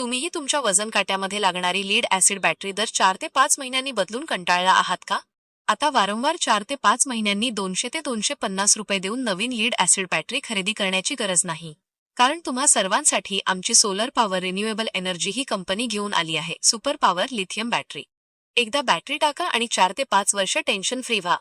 तुम्हीही तुमच्या वजन काट्यामध्ये लागणारी लीड ॲसिड बॅटरी दर 4 ते 5 महिन्यांनी बदलून कंटाळला आहात का? आता वारंवार 4 ते 5 महिन्यांनी 200 ते 250 रुपये देऊन नवीन लीड ॲसिड बॅटरी खरेदी करण्याची गरज नाही. कारण तुम्हा सर्वांसाठी आमची सोलर पॉवर रिन्युएबल एनर्जी ही कंपनी घेऊन आली आहे, सुपर पॉवर लिथियम बॅटरी. एकदा बॅटरी टाका आणि 4 ते 5 वर्ष टेन्शन फ्री व्हा.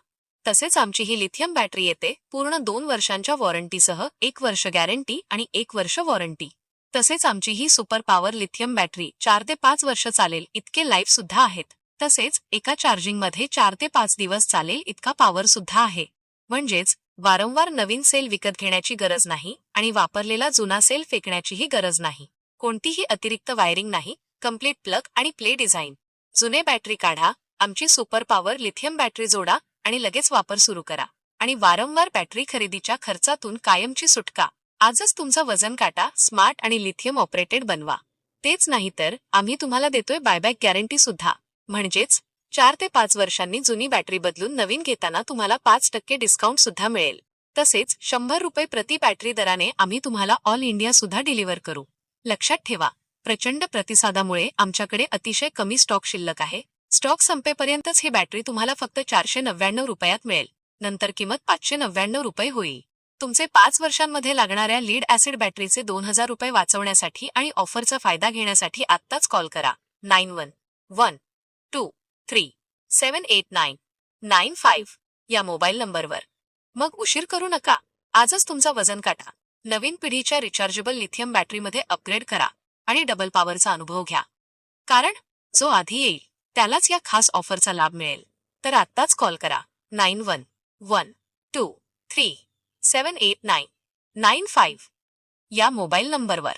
तसेच आमची ही लिथियम बॅटरी येते पूर्ण 2 वर्षांच्या वॉरंटीसह, 1 वर्ष गॅरंटी आणि 1 वर्ष वॉरंटी. तसेच आमची ही सुपर पॉवर लिथियम बॅटरी 4 ते 5 वर्ष चालेल इतके लाईफ सुद्धा आहेत. तसेच एका चार्जिंगमध्ये 4 ते 5 दिवस चालेल इतका पॉवर सुद्धा आहे. म्हणजेच वारंवार नवीन सेल विकत घेण्याची गरज नाही आणि वापरलेला जुना सेल फेकण्याचीही गरज नाही. कोणतीही अतिरिक्त वायरिंग नाही, कंप्लीट प्लग आणि प्ले डिझाईन. जुने बॅटरी काढा, आमची सुपर पॉवर लिथियम बॅटरी जोडा आणि लगेच वापर सुरू करा. आणि वारंवार बॅटरी खरेदीच्या खर्चातून कायमची सुटका. आजच तुमचा वजन काटा स्मार्ट आणि लिथियम ऑपरेटेड बनवा. तेच नाही तर आम्ही तुम्हाला देतोय बायबॅक गॅरंटी सुद्धा. म्हणजेच 4 ते 5 वर्षांनी जुनी बॅटरी बदलून नवीन घेताना तुम्हाला 5% डिस्काउंट सुद्धा मिळेल. तसेच 100 रुपये प्रति बॅटरी दराने आम्ही तुम्हाला ऑल इंडिया सुद्धा डिलिव्हर करू. लक्षात ठेवा, प्रचंड प्रतिसादामुळे आमच्याकडे अतिशय कमी स्टॉक शिल्लक आहे. स्टॉक संपेपर्यंतच ही बॅटरी तुम्हाला फक्त 499 रुपयात मिळेल. नंतर किंमत 599 रुपये होईल. तुमचे 5 वर्षांमध्ये लागणाऱ्या लीड ॲसिड बॅटरीचे 2000 रुपये वाचवण्यासाठी आणि ऑफरचा फायदा घेण्यासाठी आत्ताच कॉल करा 9112378995 या मोबाईल नंबरवर. मग उशीर करू नका. आजच तुमचा वजन काटा नवीन पिढीच्या रिचार्जेबल लिथियम बॅटरीमध्ये अपग्रेड करा आणि डबल पॉवरचा अनुभव घ्या. कारण जो आधी येईल त्यालाच या खास ऑफरचा लाभ मिळेल. तर आत्ताच कॉल करा 9112378995 या मोबाईल नंबरवर.